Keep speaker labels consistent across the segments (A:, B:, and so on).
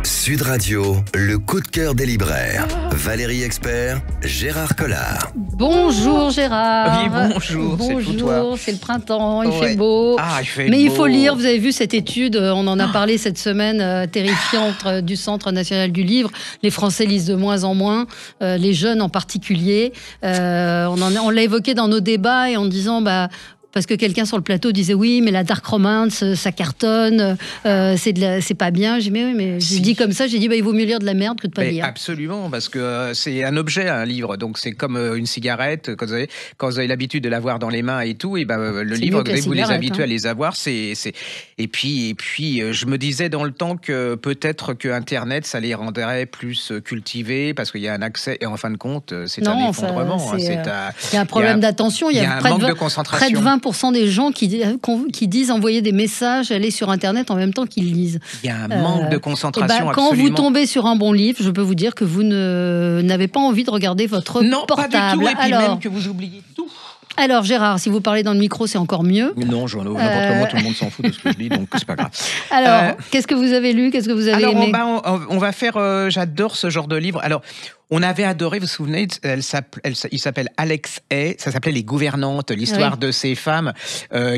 A: Sud Radio, le coup de cœur des libraires. Valérie Expert, Gérard Collard.
B: Bonjour Gérard.
C: Oui, bonjour.
B: Bonjour, c'est le printemps, il fait beau.
C: Ah, il fait
B: Mais
C: beau.
B: il faut lire, vous avez vu cette étude, on en a parlé cette semaine, terrifiante du Centre national du livre. Les Français lisent de moins en moins, les jeunes en particulier. On l'a évoqué dans nos débats et en disant... parce que quelqu'un sur le plateau disait oui, mais la dark romance, ça cartonne, c'est pas bien. J'ai dit, mais j'ai dit comme ça, il vaut mieux lire de la merde que de pas lire.
C: Absolument, parce que c'est un objet, un livre, donc c'est comme une cigarette. Quand vous avez l'habitude de l'avoir dans les mains et tout, et le livre, vous les habituez à les avoir. Et puis, je me disais dans le temps que peut-être que Internet, ça les rendrait plus cultivés, parce qu'il y a un accès, et en fin de compte, c'est un effondrement.
B: Il y a un problème d'attention, il y a
C: un manque de concentration.
B: Près de 20% des gens qui disent envoyer des messages, aller sur Internet en même temps qu'ils lisent.
C: Il y a un manque de concentration,
B: quand
C: absolument.
B: vous tombez sur un bon livre, je peux vous dire que vous n'avez pas envie de regarder votre portable.
C: Pas du tout, et puis même que vous oubliez tout.
B: Alors Gérard, si vous parlez dans le micro, c'est encore mieux.
C: Non, n'importe comment, tout le monde s'en fout de ce que je dis, donc c'est pas grave.
B: Alors, qu'est-ce que vous avez lu? Qu'est-ce que vous avez aimé?
C: On va faire... j'adore ce genre de livre. Alors, on avait adoré, vous vous souvenez, il s'appelle Alex Hay, ça s'appelait Les Gouvernantes, l'histoire de ces femmes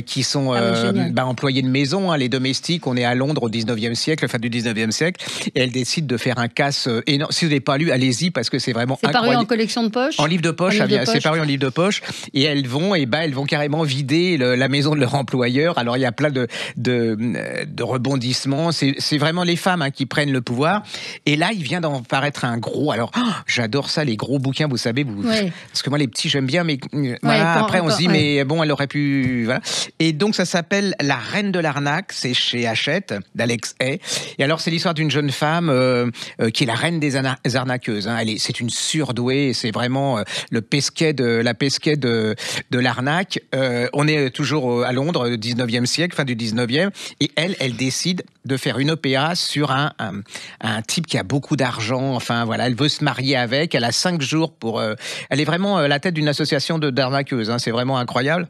C: qui sont employées de maison, les domestiques. On est à Londres au 19e siècle, fin du 19e siècle, et elles décident de faire un casse énorme. Si vous n'avez pas lu, allez-y, parce que c'est vraiment incroyable.
B: C'est paru en collection de poche?
C: En livre de poche, c'est paru en livre de poche, et elles vont carrément vider la maison de leur employeur. Alors, il y a plein de rebondissements. C'est vraiment les femmes qui prennent le pouvoir. Et là, il vient d'en paraître un gros... Alors, j'adore ça, les gros bouquins, vous savez. Parce que moi, les petits, j'aime bien, mais après, on se dit, mais bon, elle aurait pu... Voilà. Et donc, ça s'appelle La Reine de l'Arnaque, c'est chez Hachette, d'Alex Hay. Et alors, c'est l'histoire d'une jeune femme qui est la reine des arnaqueuses. C'est une surdouée, c'est vraiment la pesquet de l'arnaque. On est toujours à Londres, 19e siècle, fin du 19e, et elle décide de faire une opéra sur un type qui a beaucoup d'argent. Enfin, voilà, elle veut se marier avec. Elle a 5 jours pour... elle est vraiment la tête d'une association d'arnaqueuses. C'est vraiment incroyable.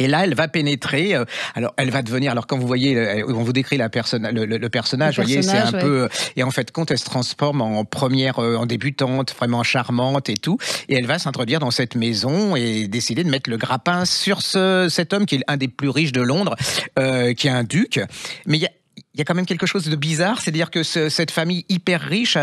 C: Et là, elle va pénétrer. Alors, elle va devenir. Alors, quand vous voyez, on vous décrit le personnage, vous voyez, c'est un peu. Et en fait, quand elle se transforme en première, en débutante, vraiment charmante et tout, et elle va s'introduire dans cette maison et décider de mettre le grappin sur cet homme qui est un des plus riches de Londres, qui est un duc. Mais il y a quand même quelque chose de bizarre, c'est-à-dire que cette famille hyper riche,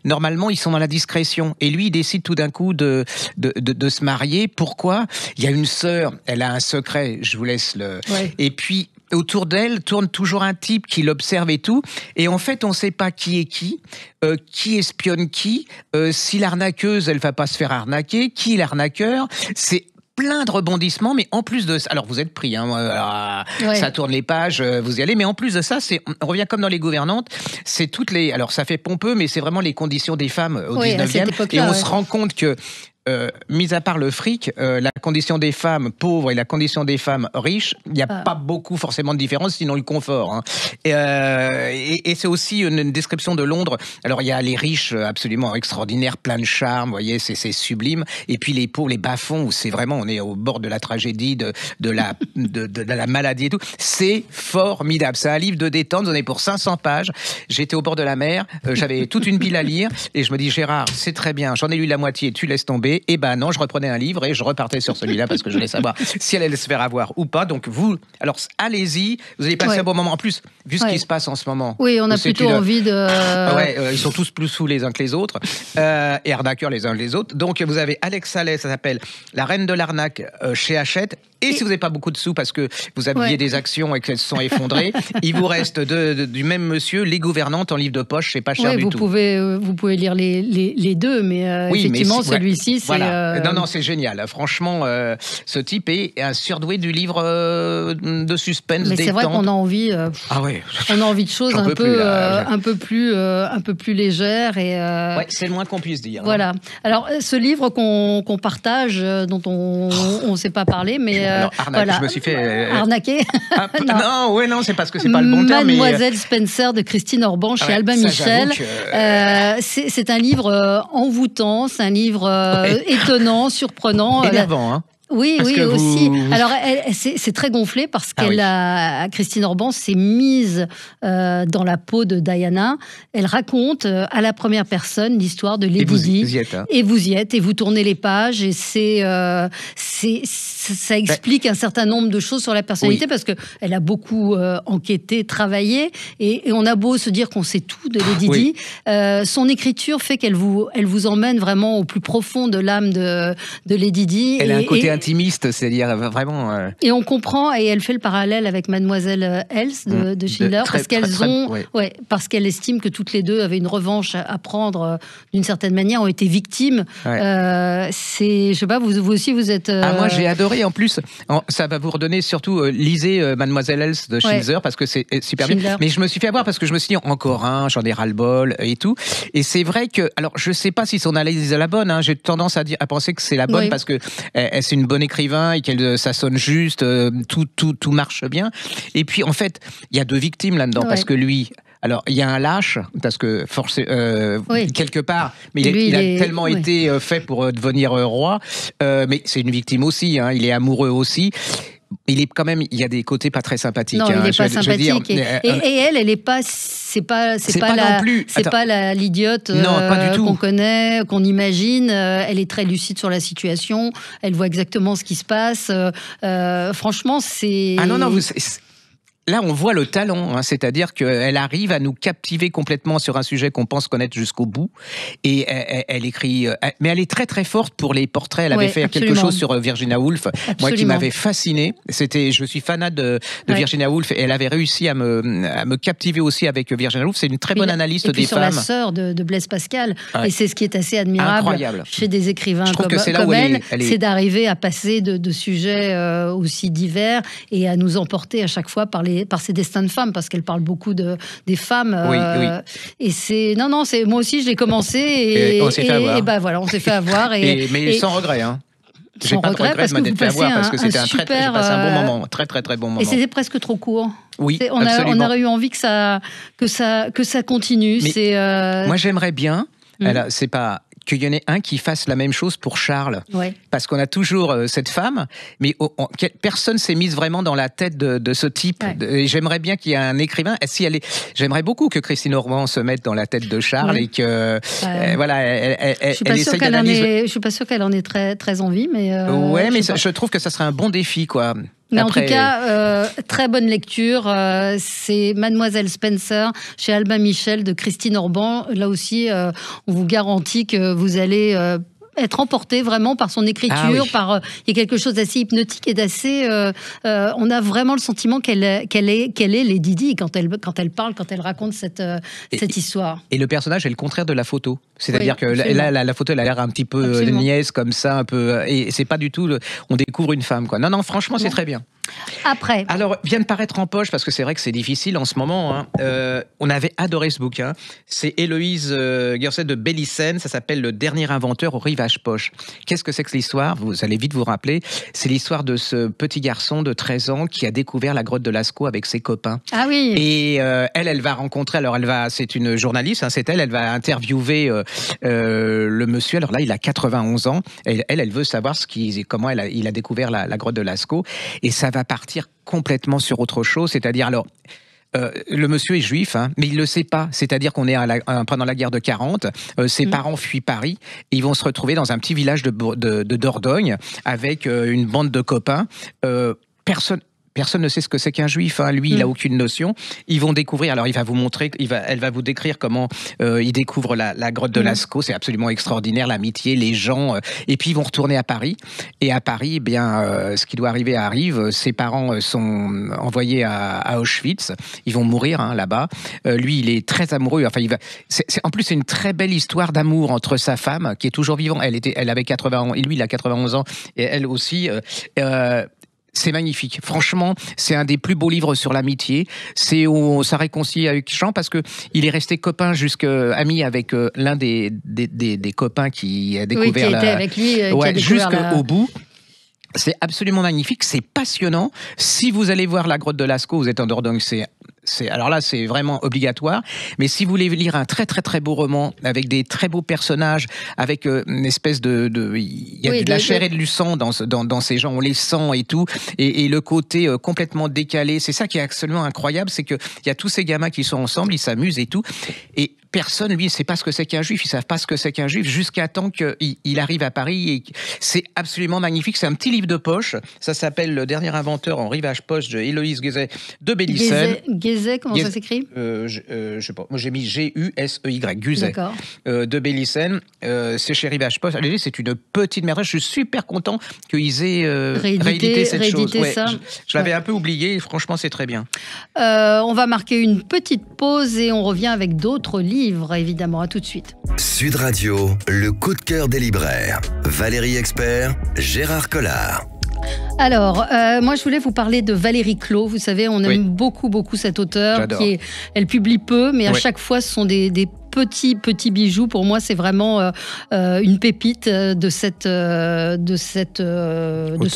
C: normalement, ils sont dans la discrétion. Et lui, il décide tout d'un coup de se marier. Pourquoi? Il y a une sœur, elle a un secret, je vous laisse le... Ouais. Et puis, autour d'elle tourne toujours un type qui l'observe et tout. Et en fait, on ne sait pas qui est qui espionne qui, si l'arnaqueuse, elle ne va pas se faire arnaquer, qui est l'arnaqueur. C'est plein de rebondissements, mais en plus de ça, alors vous êtes pris, ça tourne les pages, vous y allez, mais en plus de ça, on revient comme dans Les Gouvernantes, c'est toutes les, alors ça fait pompeux, mais c'est vraiment les conditions des femmes au 19e, et on se rend compte que mis à part le fric, la condition des femmes pauvres et la condition des femmes riches, il n'y a pas beaucoup forcément de différence, sinon le confort. Et c'est aussi une description de Londres. Alors il y a les riches absolument extraordinaires, plein de charme, vous voyez, c'est sublime. Et puis les pauvres, les bas-fonds, où c'est vraiment, on est au bord de la tragédie, de la maladie et tout. C'est formidable. C'est un livre de détente, donné pour 500 pages. J'étais au bord de la mer, j'avais toute une pile à lire, et je me dis, Gérard, c'est très bien, j'en ai lu la moitié, tu laisses tomber. Et non, je reprenais un livre et je repartais sur celui-là parce que je voulais savoir si elle allait se faire avoir ou pas. Donc alors allez-y, vous allez passer un bon moment. En plus, vu ce qui se passe en ce moment.
B: Oui, on a plutôt envie de...
C: ils sont tous plus fous les uns que les autres et arnaqueurs les uns que les autres. Donc vous avez Alex Hay, ça s'appelle La Reine de l'Arnaque chez Hachette. Et si vous n'avez pas beaucoup de sous parce que vous aviez des actions et qu'elles se sont effondrées, il vous reste du même monsieur, Les Gouvernantes en livre de poche, c'est pas cher du tout.
B: Vous pouvez lire les deux, mais effectivement, celui-ci, c'est...
C: Voilà. Non, c'est génial. Franchement, ce type est un surdoué du livre de suspense.
B: Mais c'est vrai qu'on a envie... on a envie de choses un peu plus légères.
C: C'est le moins qu'on puisse dire.
B: Voilà. Alors, ce livre qu'on partage, dont on ne s'est pas parlé, mais...
C: je me suis fait...
B: Arnaquer.
C: Non, c'est parce que c'est pas le bon terme.
B: Mademoiselle Spencer de Christine Orban chez Albin Michel. C'est un livre envoûtant, c'est un livre étonnant, surprenant.
C: Énervant,
B: Oui,
C: Parce
B: oui,
C: que
B: aussi.
C: vous...
B: Alors, c'est très gonflé parce Christine Orban s'est mise dans la peau de Diana. Elle raconte à la première personne l'histoire de Lady Di.
C: Vous y êtes, hein.
B: Et vous y êtes, et vous tournez les pages, et ça explique un certain nombre de choses sur la personnalité, parce qu'elle a beaucoup enquêté, travaillé, et on a beau se dire qu'on sait tout de Lady Di, son écriture fait qu'elle vous emmène vraiment au plus profond de l'âme de Lady Di.
C: Elle a un côté intimiste, c'est-à-dire vraiment...
B: Et on comprend, et elle fait le parallèle avec Mademoiselle Else de Schindler, parce qu'elle estime que toutes les deux avaient une revanche à prendre d'une certaine manière, ont été victimes. Je sais pas, vous aussi, vous êtes...
C: moi, j'ai adoré. En plus, ça va vous redonner surtout, lisez Mademoiselle Else de Schindler, parce que c'est super bien. Mais je me suis fait avoir parce que je me suis dit, encore un, j'en ai ras-le-bol et tout. Et c'est vrai que, alors, je sais pas si son analyse est la bonne, hein, j'ai tendance à penser que c'est la bonne, parce que c'est une bonne écrivain et que ça sonne juste, tout marche bien. Et puis, en fait, il y a deux victimes là-dedans, parce que lui... Alors, il y a un lâche, parce que quelque part, mais il a tellement été fait pour devenir roi, mais c'est une victime aussi, hein, il est amoureux aussi. Il est quand même, il y a des côtés pas très sympathiques.
B: Non, il n'est pas sympathique. Et elle est pas, c'est pas l'idiote qu'on connaît, qu'on imagine. Elle est très lucide sur la situation. Elle voit exactement ce qui se passe. Franchement, c'est...
C: Ah non, là, on voit le talent, hein, c'est-à-dire qu'elle arrive à nous captiver complètement sur un sujet qu'on pense connaître jusqu'au bout. Et elle écrit... mais elle est très très forte pour les portraits. Elle avait fait quelque chose sur Virginia Woolf, moi qui m'avait fasciné. Je suis fanat de Virginia Woolf, et elle avait réussi à me captiver aussi avec Virginia Woolf. C'est une très bonne analyste des femmes.
B: Et puis sur la sœur de Blaise Pascal. Et c'est ce qui est assez admirable chez des écrivains comme elle, c'est d'arriver à passer de sujets aussi divers et à nous emporter à chaque fois par ses destins de femmes, parce qu'elle parle beaucoup des femmes. Et c'est... Non, moi aussi, je l'ai commencé et on s'est fait avoir. Et ben voilà, on s'est fait avoir.
C: Mais sans regret, hein. J'ai pas de regret
B: parce que vous passez
C: parce que c'était j'ai passé un bon moment, très très très bon moment.
B: Et c'était presque trop court.
C: Oui,
B: on aurait eu envie que ça continue.
C: Moi, j'aimerais bien. C'est pas qu'il y en ait un qui fasse la même chose pour Charles. Parce qu'on a toujours cette femme, mais personne s'est mise vraiment dans la tête de ce type. Et j'aimerais bien qu'il y ait un écrivain. J'aimerais beaucoup que Christine Orban se mette dans la tête de Charles et que elle essaye d'analyser.
B: Je suis pas sûre qu'elle en ait très très envie, mais
C: je trouve que ça serait un bon défi, quoi.
B: Mais en tout cas, très bonne lecture. C'est Mademoiselle Spencer chez Albin Michel de Christine Orban. Là aussi, on vous garantit que vous allez être emporté vraiment par son écriture. Il y a quelque chose d'assez hypnotique et d'assez... on a vraiment le sentiment qu'elle est Lady Di quand elle parle, quand elle raconte cette histoire.
C: Et le personnage est le contraire de la photo. C'est-à-dire que là, la photo, elle a l'air un petit peu niaise comme ça, un peu... Et c'est pas du tout... on découvre une femme, quoi. Non, franchement, c'est très bien.
B: Après.
C: Alors, vient de paraître en poche, parce que c'est vrai que c'est difficile en ce moment. Hein. On avait adoré ce bouquin. C'est Héloïse Gersset de Bellicène. Ça s'appelle Le dernier inventeur au rivage poche. Qu'est-ce que c'est que l'histoire ? Vous allez vite vous rappeler. C'est l'histoire de ce petit garçon de 13 ans qui a découvert la grotte de Lascaux avec ses copains.
B: Ah oui.
C: Et elle va rencontrer... Alors, c'est une journaliste, hein, elle va interviewer le monsieur. Alors là, il a 91 ans. Elle veut savoir comment il a découvert la grotte de Lascaux. Et ça va partir complètement sur autre chose, c'est-à-dire le monsieur est juif, hein, mais il le sait pas. C'est-à-dire qu'on est pendant la guerre de 40, ses parents fuient Paris, et ils vont se retrouver dans un petit village de Dordogne avec une bande de copains. Personne ne sait ce que c'est qu'un juif, hein. Lui, il a aucune notion. Ils vont découvrir, alors elle va vous décrire comment il découvre la grotte de Lascaux. C'est absolument extraordinaire, l'amitié, les gens. Et puis ils vont retourner à Paris. Et à Paris, ce qui doit arriver arrive. Ses parents sont envoyés à Auschwitz. Ils vont mourir là-bas. Lui, il est très amoureux. Enfin, en plus, c'est une très belle histoire d'amour entre sa femme, qui est toujours vivante. Elle avait 80 ans, et lui, il a 91 ans, et elle aussi. C'est magnifique. Franchement, c'est un des plus beaux livres sur l'amitié. C'est où ça réconcilie avec Jean, parce que il est resté copain ami avec l'un des copains qui a découvert
B: qui était avec lui,
C: jusqu'au bout. C'est absolument magnifique, c'est passionnant. Si vous allez voir la grotte de Lascaux, vous êtes en Dordogne, alors là, c'est vraiment obligatoire. Mais si vous voulez lire un très très très beau roman avec des très beaux personnages, avec une espèce il y a de la chair et du sang dans ces gens, on les sent et tout, et le côté complètement décalé, c'est ça qui est absolument incroyable, c'est que il y a tous ces gamins qui sont ensemble, ils s'amusent et tout, et personne, lui, ne sait pas ce que c'est qu'un juif. Ils ne savent pas ce que c'est qu'un juif jusqu'à temps qu'il arrive à Paris. Et c'est absolument magnifique. C'est un petit livre de poche. Ça s'appelle Le dernier inventeur en rivage poche de Héloïse Guézet de Bélissène.
B: Guézet, comment ça s'écrit ?
C: Je sais pas. Moi, j'ai mis G-U-S-E-Y. Guézet.
B: D'accord.
C: De Bélissène. C'est chez Rivage Poche. Allez, c'est une petite merde. Je suis super content qu'ils aient réédité cette chose. Ouais,
B: ça.
C: Je l'avais un peu oublié. Et franchement, c'est très bien.
B: On va marquer une petite pause et on revient avec d'autres livres. Évidemment, à tout de suite.
A: Sud Radio, le coup de cœur des libraires. Valérie Expert, Gérard Collard.
B: Alors, moi, je voulais vous parler de Valérie Clos. Vous savez, on aime beaucoup cette auteure.
C: J'adore.
B: Elle publie peu, mais à chaque fois, ce sont des petits bijoux. Pour moi, c'est vraiment une pépite de ce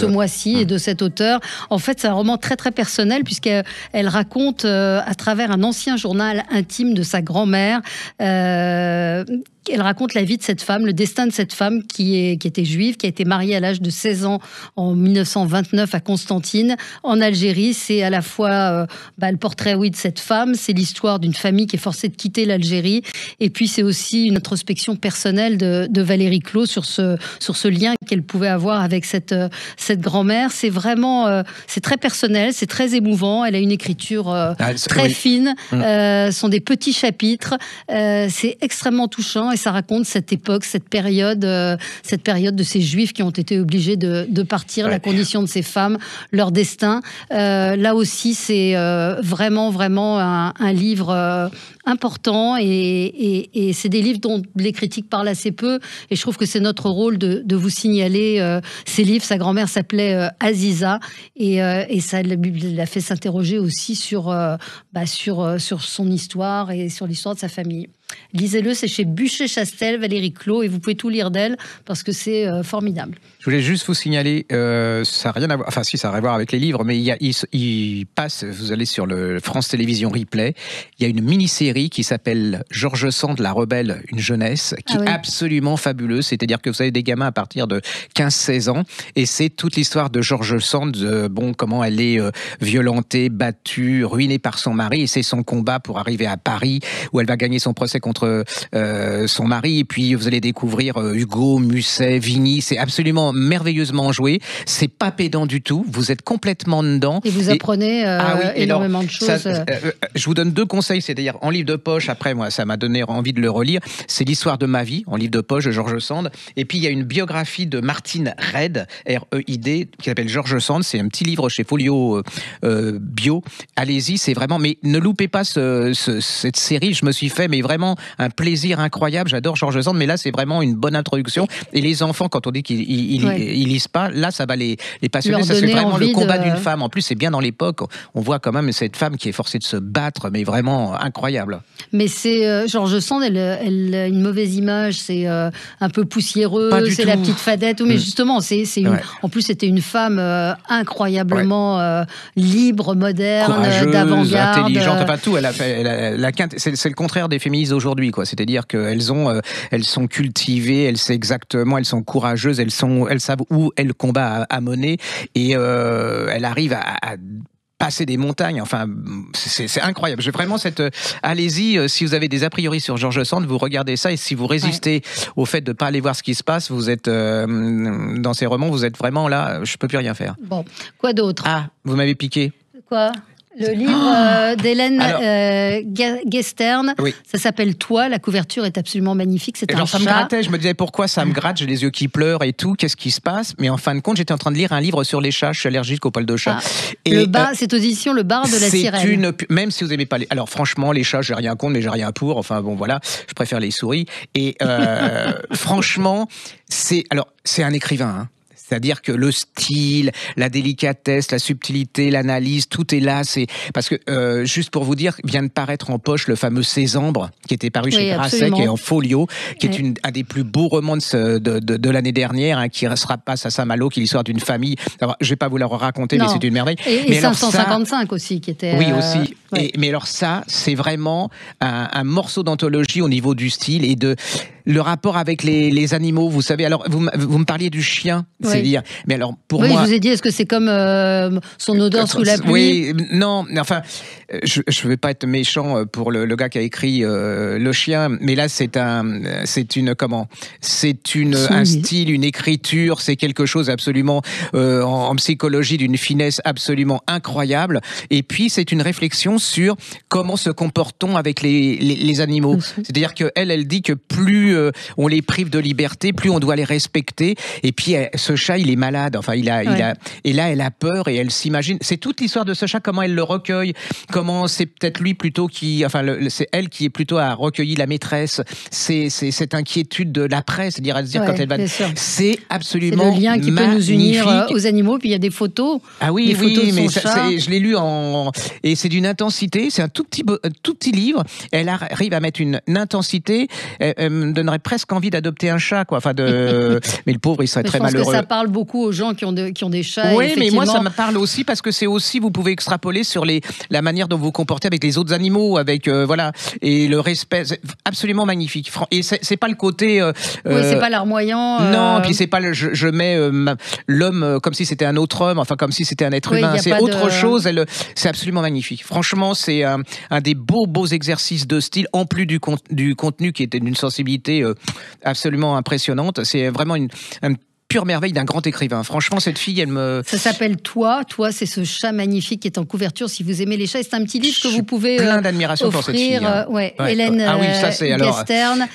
B: mois-ci et de cet auteur. En fait, c'est un roman très très personnel puisqu'elle raconte à travers un ancien journal intime de sa grand-mère. Elle raconte la vie de cette femme, le destin de cette femme qui était juive, qui a été mariée à l'âge de 16 ans en 1929 à Constantine, en Algérie. C'est à la fois le portrait, de cette femme, c'est l'histoire d'une famille qui est forcée de quitter l'Algérie, et puis c'est aussi une introspection personnelle de Valérie Clos sur ce lien qu'elle pouvait avoir avec cette grand-mère. C'est vraiment, c'est très personnel, c'est très émouvant. Elle a une écriture très fine. Ce sont des petits chapitres. C'est extrêmement touchant et ça raconte cette époque, cette période de ces Juifs qui ont été obligés de partir, la condition de ces femmes, leur destin. Là aussi, c'est vraiment un livre important et c'est des livres dont les critiques parlent assez peu et je trouve que c'est notre rôle de vous signaler ces livres. Sa grand-mère s'appelait Aziza et ça l'a fait s'interroger aussi sur son histoire et sur l'histoire de sa famille. Lisez-le, c'est chez Buchet-Chastel, Valérie Clos, et vous pouvez tout lire d'elle parce que c'est formidable.
C: Je voulais juste vous signaler, ça n'a rien à voir, enfin si, ça a à voir avec les livres, mais il passe, vous allez sur le France Télévisions Replay, il y a une mini-série qui s'appelle George Sand, la rebelle, une jeunesse, qui est absolument fabuleuse, c'est-à-dire que vous avez des gamins à partir de 15-16 ans, et c'est toute l'histoire de George Sand, comment elle est violentée, battue, ruinée par son mari, et c'est son combat pour arriver à Paris, où elle va gagner son procès contre son mari, et puis vous allez découvrir Hugo, Musset, Vigny, c'est absolument merveilleusement joué, c'est pas pédant du tout, vous êtes complètement dedans.
B: Et vous apprenez énormément de choses.
C: Je vous donne 2 conseils, c'est-à-dire en livre de poche, après moi ça m'a donné envie de le relire, c'est l'histoire de ma vie, en livre de poche de George Sand, et puis il y a une biographie de Martine Reid, R-E-I-D, qui s'appelle George Sand, c'est un petit livre chez Folio Bio, allez-y, c'est vraiment, mais ne loupez pas cette série, je me suis fait mais vraiment un plaisir incroyable, j'adore George Sand, mais là c'est vraiment une bonne introduction, et les enfants quand on dit qu'ils lisent pas, là ça va les passionner, ça c'est vraiment le combat d'une femme, en plus c'est bien dans l'époque, on voit quand même cette femme qui est forcée de se battre, mais vraiment incroyable.
B: Mais c'est George Sand, elle a une mauvaise image, c'est un peu poussiéreux, c'est la petite fadette, mais justement en plus c'était une femme incroyablement libre, moderne,
C: courageuse,
B: d'avant-garde,
C: intelligente, enfin tout, c'est le contraire des féministes aujourd'hui, quoi. C'est-à-dire qu'elles sont cultivées, elles savent exactement, elles sont courageuses, elles savent où est le combat à mener, et elles arrivent à passer des montagnes, enfin, c'est incroyable. J'ai vraiment allez-y, si vous avez des a priori sur George Sand, vous regardez ça, et si vous résistez au fait de ne pas aller voir ce qui se passe, vous êtes, dans ces romans, vous êtes vraiment là, je ne peux plus rien faire.
B: Bon, quoi d'autre ?
C: Ah, vous m'avez piqué.
B: Quoi ? Le livre d'Hélène Guestern, ça s'appelle Toi, la couverture est absolument magnifique, c'est un chat.
C: Ça me grattait, je me disais pourquoi ça me gratte, j'ai les yeux qui pleurent et tout, qu'est-ce qui se passe ? Mais en fin de compte, j'étais en train de lire un livre sur les chats, je suis allergique aux poils de chat.
B: C'est aux éditions Le Bar de la Sirène.
C: Même si vous n'aimez pas alors franchement, les chats, j'ai rien contre, mais j'ai rien pour, enfin bon voilà, je préfère les souris. Et franchement, c'est un écrivain, hein. C'est-à-dire que le style, la délicatesse, la subtilité, l'analyse, tout est là. C'est parce que juste pour vous dire, vient de paraître en poche le fameux Sésambres qui était paru chez Grasset, qui est en folio, qui est un des plus beaux romans de l'année dernière, qui se passe à Saint-Malo, qui est l'histoire d'une famille. Alors, je vais pas vous la raconter, mais c'est une merveille.
B: Et 555 aussi, qui était.
C: Oui, aussi. Mais alors ça, c'est vraiment un morceau d'anthologie au niveau du style et de le rapport avec les animaux. Vous savez, alors vous me parliez du chien, c'est dire. Mais alors pour moi,
B: je vous ai dit, est-ce que c'est comme son odeur sous la pluie?
C: Oui, non. Enfin, je vais pas être méchant pour le gars qui a écrit Le Chien, mais là c'est un style, une écriture, c'est quelque chose absolument en psychologie d'une finesse absolument incroyable. Et puis c'est une réflexion sur comment se comportons avec les animaux. C'est-à-dire que elle dit que plus on les prive de liberté, plus on doit les respecter. Et puis ce chat, il est malade. Enfin, et là, elle a peur et elle s'imagine. C'est toute l'histoire de ce chat, comment elle le recueille, comment c'est peut-être lui plutôt c'est elle qui est plutôt à recueillir la maîtresse. C'est cette inquiétude de l'après, c'est-à-dire à se dire quand elle va. C'est absolument
B: c'est le lien qui peut nous unir aux animaux. Puis il y a des photos.
C: Ah oui, mais je l'ai lu et c'est d'une intensité. C'est un tout petit livre. Elle arrive à mettre une intensité. Elle me donnerait presque envie d'adopter un chat, quoi. Enfin mais le pauvre, il serait très malheureux.
B: Je pense que ça parle beaucoup aux gens qui ont des chats.
C: Oui, mais moi, ça me parle aussi parce que c'est aussi, vous pouvez extrapoler sur la manière dont vous vous comportez avec les autres animaux, avec voilà, et le respect, c'est absolument magnifique. Et c'est pas le côté.
B: Oui, c'est pas larmoyant.
C: Non, puis c'est pas je mets l'homme comme si c'était un autre homme, enfin comme si c'était un être humain. C'est autre chose. C'est absolument magnifique. Franchement, c'est un des beaux exercices de style, en plus du contenu qui était d'une sensibilité absolument impressionnante. C'est vraiment une pure merveille d'un grand écrivain. Franchement, cette fille, elle me...
B: Ça s'appelle Toi. Toi, c'est ce chat magnifique qui est en couverture. Si vous aimez les chats, c'est un petit livre que vous pouvez
C: plein d'admiration pour cette fille.
B: Hélène Gestern.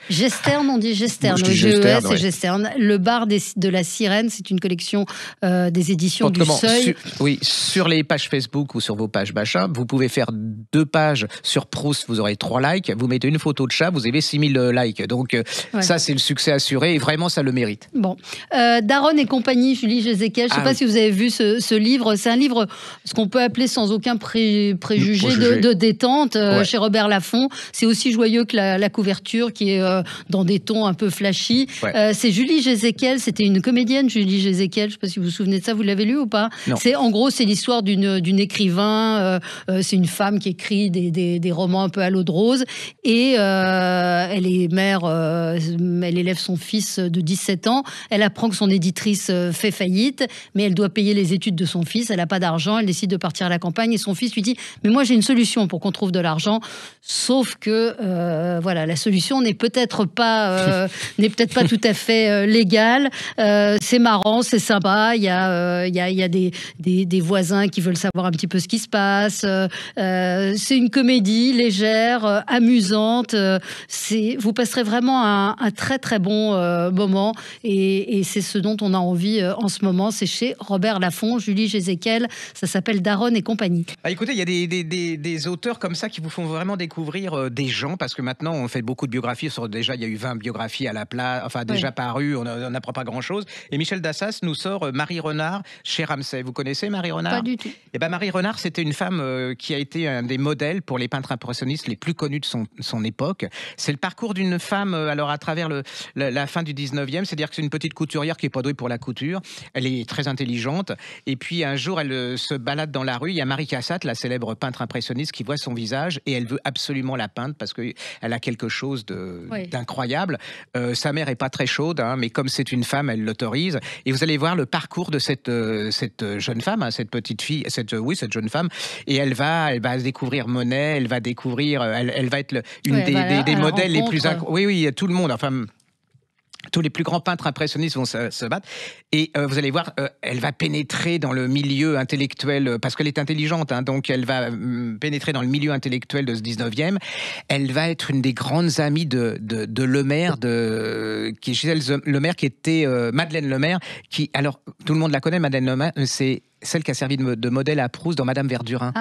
B: Gestern, on dit Gestern. C'est Gestern. Le bar de la sirène, c'est une collection des éditions du Seuil.
C: Sur les pages Facebook ou sur vos pages machin, vous pouvez faire 2 pages sur Proust, vous aurez 3 likes. Vous mettez une photo de chat, vous avez 6000 likes. Donc ça, c'est le succès assuré et vraiment, ça le mérite.
B: Bon. Daron et compagnie, Julie Jézéquel. Je ne sais pas si vous avez vu ce livre. C'est un livre, ce qu'on peut appeler sans aucun préjugé de détente chez Robert Laffont. C'est aussi joyeux que la couverture qui est dans des tons un peu flashy. C'est Julie Jézéquel. C'était une comédienne, Julie Jézéquel. Je ne sais pas si vous vous souvenez de ça. Vous l'avez lu ou pas? En gros, c'est l'histoire d'une écrivain. C'est une femme qui écrit des romans un peu à l'eau de rose. Et elle est mère. Elle élève son fils de 17 ans. Elle apprend que son éditrice fait faillite, mais elle doit payer les études de son fils. Elle n'a pas d'argent. Elle décide de partir à la campagne et son fils lui dit « Mais moi, j'ai une solution pour qu'on trouve de l'argent. » Sauf que, la solution n'est peut-être pas tout à fait légale. C'est marrant, c'est sympa. Il y a des voisins qui veulent savoir un petit peu ce qui se passe. C'est une comédie légère, amusante. Vous passerez vraiment un très, très bon moment. Et c'est ce dont on a envie en ce moment. C'est chez Robert Laffont, Julie Jézéquel. Ça s'appelle Daron et compagnie.
C: Écoutez, il y a des auteurs comme ça qui vous font vraiment découvrir des gens, parce que maintenant, on fait beaucoup de biographies. Déjà, il y a eu 20 biographies à la place, déjà parues, on n'apprend pas grand-chose. Et Michel Dassas nous sort Marie Renard chez Ramsay. Vous connaissez Marie Renard?
B: Pas du tout.
C: Marie Renard, c'était une femme qui a été un des modèles pour les peintres impressionnistes les plus connus de son époque. C'est le parcours d'une femme, alors à travers la fin du 19e, c'est-à-dire que c'est une petite couturière qui n'est pas douée pour la couture. Elle est très intelligente. Et puis un jour, elle se balade dans la rue. Il y a Marie Cassatt, la célèbre peintre impressionniste, qui voit son visage et elle veut absolument la peindre parce qu'elle a quelque chose d'incroyable. Sa mère est pas très chaude, mais comme c'est une femme, elle l'autorise. Et vous allez voir le parcours de cette jeune femme, cette petite fille, cette jeune femme. Et elle va découvrir Monet. Elle va découvrir, elle va être une des modèles les plus oui, tout le monde. Enfin. Tous les plus grands peintres impressionnistes vont se battre. Et vous allez voir, elle va pénétrer dans le milieu intellectuel, parce qu'elle est intelligente, donc elle va pénétrer dans le milieu intellectuel de ce 19e. Elle va être une des grandes amies de Lemaire, qui est Gisèle Lemaire, qui était Madeleine Lemaire, alors tout le monde la connaît, Madeleine Lemaire, c'est celle qui a servi de modèle à Proust dans Madame Verdurin,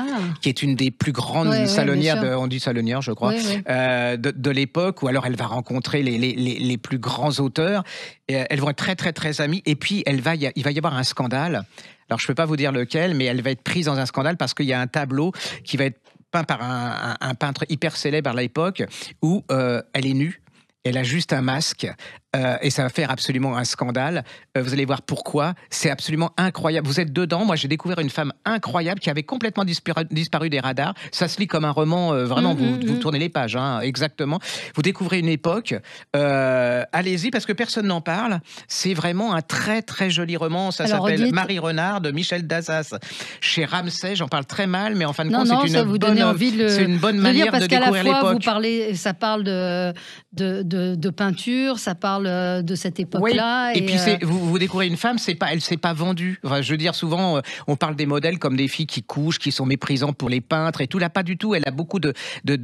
C: qui est une des plus grandes salonnières, on dit salonnière, je crois, de l'époque, où alors elle va rencontrer les plus grands auteurs. Et elles vont être très, très, très amies. Et puis, il va y avoir un scandale. Alors, je ne peux pas vous dire lequel, mais elle va être prise dans un scandale parce qu'il y a un tableau qui va être peint par un peintre hyper célèbre à l'époque, où elle est nue. Elle a juste un masque et ça va faire absolument un scandale. Vous allez voir pourquoi. C'est absolument incroyable. Vous êtes dedans. Moi, j'ai découvert une femme incroyable qui avait complètement disparu des radars. Ça se lit comme un roman. Vraiment, vous tournez les pages. Hein, exactement. Vous découvrez une époque. Allez-y, parce que personne n'en parle. C'est vraiment un très, très joli roman. Ça s'appelle Marie Renard de Michel Dassas. Chez Ramsay, j'en parle très mal, mais en fin de compte, c'est une bonne manière de découvrir l'époque.
B: Ça parle de peinture, ça parle de cette époque-là.
C: Oui. Et puis vous découvrez une femme, elle s'est pas vendue. Enfin, je veux dire, souvent, on parle des modèles comme des filles qui couchent, qui sont méprisantes pour les peintres et tout. Là, pas du tout. Elle a beaucoup de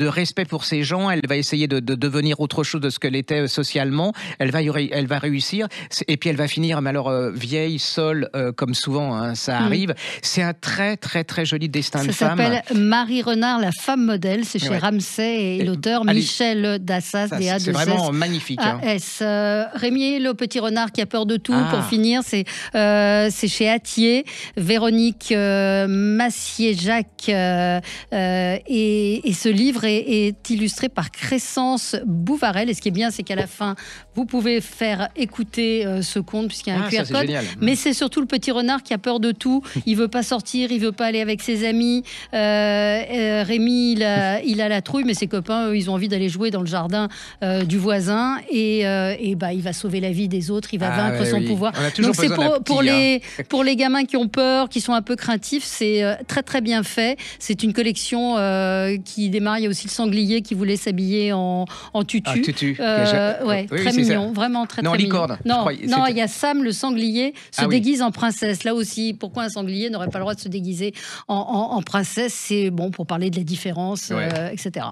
C: respect pour ces gens. Elle va essayer de devenir autre chose de ce qu'elle était socialement. Elle va réussir. Et puis, elle va finir, mais alors, vieille, seule, comme souvent, hein, ça arrive. C'est un très, très, très joli destin de femme.
B: Ça s'appelle Marie Renard, la femme modèle. C'est chez Ramsay et l'auteur Michel Dassas.
C: C'est vraiment magnifique.
B: Rémi, le petit renard qui a peur de tout, pour finir, c'est chez Hatier. Véronique Massier-Jacques. Et ce livre est illustré par Crescence Bouvarel. Et ce qui est bien, c'est qu'à la fin, vous pouvez faire écouter ce conte, puisqu'il y a un QR code. Génial. Mais c'est surtout le petit renard qui a peur de tout. Il veut pas sortir, il veut pas aller avec ses amis. Rémi, il a la trouille, mais ses copains, eux, ils ont envie d'aller jouer dans le jardin du voisin. Et il va sauver la vie des autres, il va vaincre son pouvoir. Donc c'est pour les gamins qui ont peur, qui sont un peu craintifs, c'est très très bien fait. C'est une collection qui démarre. Il y a aussi le sanglier qui voulait s'habiller en tutu. Très mignon, vraiment très très mignon. Non, il y a Sam le sanglier se déguise en princesse. Là aussi, pourquoi un sanglier n'aurait pas le droit de se déguiser en princesse? C'est bon pour parler de la différence, etc.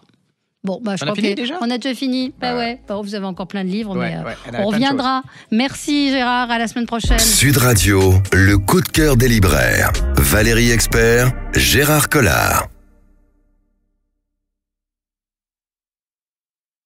B: Bon, je crois qu'on a déjà fini. Vous avez encore plein de livres, mais on reviendra. Merci Gérard, à la semaine prochaine.
A: Sud Radio, le coup de cœur des libraires. Valérie Expert, Gérard Collard.